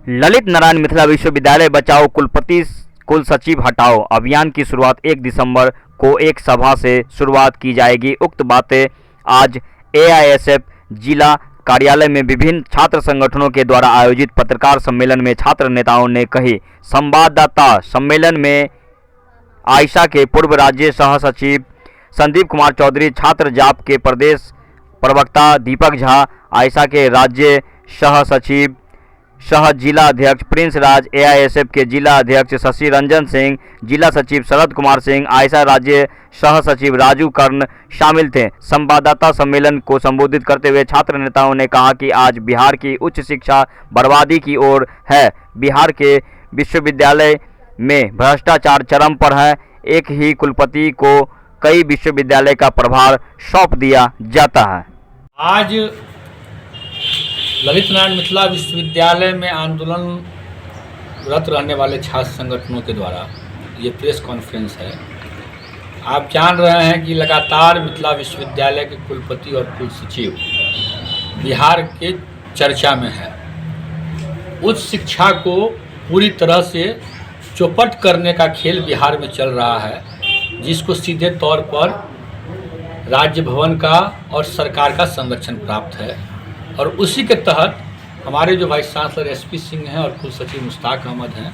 ललित नारायण मिथिला विश्वविद्यालय बचाओ कुलपति कुल सचिव हटाओ अभियान की शुरुआत 1 दिसंबर को एक सभा से शुरुआत की जाएगी। उक्त बातें आज एआईएसएफ जिला कार्यालय में विभिन्न छात्र संगठनों के द्वारा आयोजित पत्रकार सम्मेलन में छात्र नेताओं ने कही। संवाददाता सम्मेलन में आयशा के पूर्व राज्य सह सचिव संदीप कुमार चौधरी, छात्र जाप के प्रदेश प्रवक्ता दीपक झा, आयशा के राज्य सह सचिव सह जिला अध्यक्ष प्रिंस राज, एआईएसएफ के जिला अध्यक्ष शशि रंजन सिंह, जिला सचिव शरद कुमार सिंह, आयशा राज्य सह सचिव राजू कर्ण शामिल थे। संवाददाता सम्मेलन को संबोधित करते हुए छात्र नेताओं ने कहा कि आज बिहार की उच्च शिक्षा बर्बादी की ओर है। बिहार के विश्वविद्यालय में भ्रष्टाचार चरम पर है। एक ही कुलपति को कई विश्वविद्यालय का प्रभार सौंप दिया जाता है। आज ललित नारायण मिथिला विश्वविद्यालय में आंदोलनरत रहने वाले छात्र संगठनों के द्वारा ये प्रेस कॉन्फ्रेंस है। आप जान रहे हैं कि लगातार मिथिला विश्वविद्यालय के कुलपति और कुल सचिव बिहार के चर्चा में है। उच्च शिक्षा को पूरी तरह से चौपट करने का खेल बिहार में चल रहा है, जिसको सीधे तौर पर राज्य भवन का और सरकार का संरक्षण प्राप्त है। और उसी के तहत हमारे जो वाइस चांसलर एसपी सिंह हैं और कुल सचिव मुश्ताक अहमद हैं,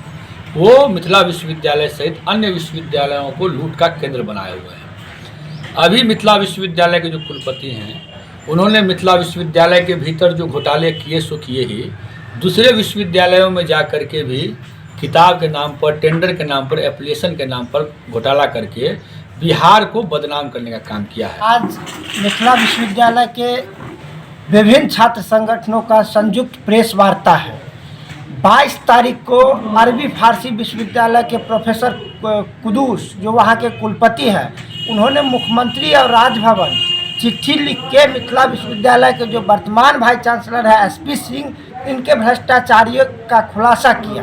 वो मिथिला विश्वविद्यालय सहित अन्य विश्वविद्यालयों को लूट का केंद्र बनाए हुए हैं। अभी मिथिला विश्वविद्यालय के जो कुलपति हैं, उन्होंने मिथिला विश्वविद्यालय के भीतर जो घोटाले किए सो किए ही दूसरे विश्वविद्यालयों में जा कर के भी किताब के नाम पर, टेंडर के नाम पर, एप्लीकेशन के नाम पर घोटाला करके बिहार को बदनाम करने का काम किया है। आज मिथिला विश्वविद्यालय के विभिन्न छात्र संगठनों का संयुक्त प्रेस वार्ता है। 22 तारीख को अरबी फारसी विश्वविद्यालय के प्रोफेसर कुदूस, जो वहाँ के कुलपति हैं, उन्होंने मुख्यमंत्री और राजभवन चिट्ठी लिख के मिथिला विश्वविद्यालय के जो वर्तमान वाइस चांसलर है एसपी सिंह, इनके भ्रष्टाचारियों का खुलासा किया।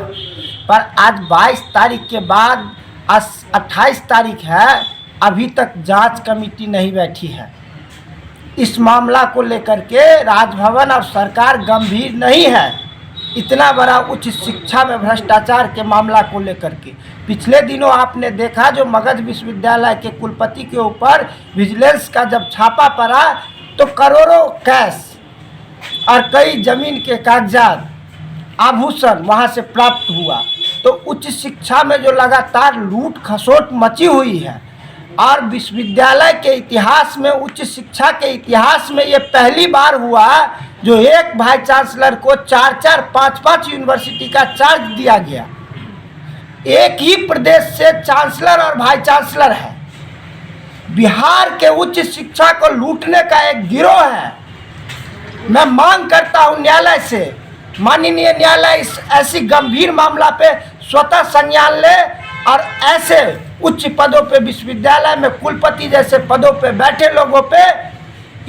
पर आज 22 तारीख के बाद 28 तारीख है, अभी तक जांच कमेटी नहीं बैठी है। इस मामला को लेकर के राजभवन और सरकार गंभीर नहीं है। इतना बड़ा उच्च शिक्षा में भ्रष्टाचार के मामला को लेकर के पिछले दिनों आपने देखा, जो मगध विश्वविद्यालय के कुलपति के ऊपर विजिलेंस का जब छापा पड़ा तो करोड़ों कैश और कई जमीन के कागजात, आभूषण वहां से प्राप्त हुआ। तो उच्च शिक्षा में जो लगातार लूट खसोट मची हुई है, और विश्वविद्यालय के इतिहास में, उच्च शिक्षा के इतिहास में ये पहली बार हुआ जो एक वाइस चांसलर को 4-4, 5-5 यूनिवर्सिटी का चार्ज दिया गया। एक ही प्रदेश से चांसलर और वाइस चांसलर है। बिहार के उच्च शिक्षा को लूटने का एक गिरोह है। मैं मांग करता हूं न्यायालय से, माननीय न्यायालय इस ऐसी गंभीर मामला पे स्वतः संज्ञान ले और ऐसे उच्च पदों पे, विश्वविद्यालय में कुलपति जैसे पदों पे बैठे लोगों पे,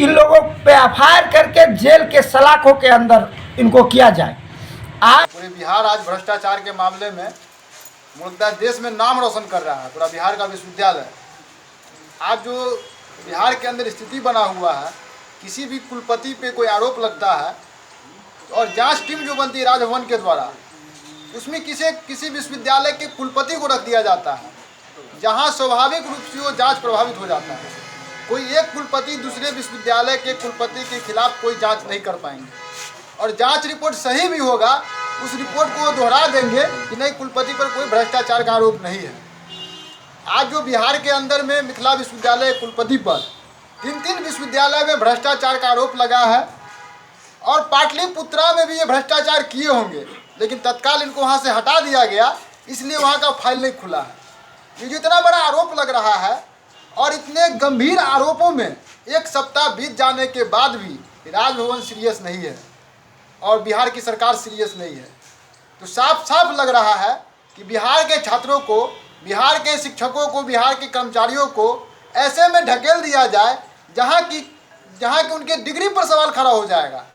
इन लोगों पे एफआईआर करके जेल के सलाखों के अंदर इनको किया जाए। आज पूरे बिहार आज भ्रष्टाचार के मामले में मुल्क देश में नाम रोशन कर रहा है। पूरा बिहार का विश्वविद्यालय आज जो बिहार के अंदर स्थिति बना हुआ है, किसी भी कुलपति पे कोई आरोप लगता है और जांच टीम जो बनती है राजभवन के द्वारा, उसमें किसी विश्वविद्यालय के कुलपति को रख दिया जाता है, जहां स्वाभाविक रूप से वो जांच प्रभावित हो जाता है। कोई एक कुलपति दूसरे विश्वविद्यालय के कुलपति के खिलाफ कोई जांच नहीं कर पाएंगे, और जांच रिपोर्ट सही भी होगा, उस रिपोर्ट को वो दोहरा देंगे कि नहीं, कुलपति पर कोई भ्रष्टाचार का आरोप नहीं है। आज जो बिहार के अंदर में मिथिला विश्वविद्यालय कुलपति पर 3 विश्वविद्यालय में भ्रष्टाचार का आरोप लगा है, और पाटलिपुत्रा में भी ये भ्रष्टाचार किए होंगे, लेकिन तत्काल इनको वहाँ से हटा दिया गया, इसलिए वहाँ का फाइल नहीं खुला है। ये जो इतना बड़ा आरोप लग रहा है, और इतने गंभीर आरोपों में 1 सप्ताह बीत जाने के बाद भी राजभवन सीरियस नहीं है और बिहार की सरकार सीरियस नहीं है, तो साफ साफ लग रहा है कि बिहार के छात्रों को, बिहार के शिक्षकों को, बिहार के कर्मचारियों को ऐसे में ढकेल दिया जाए जहाँ की उनके डिग्री पर सवाल खड़ा हो जाएगा।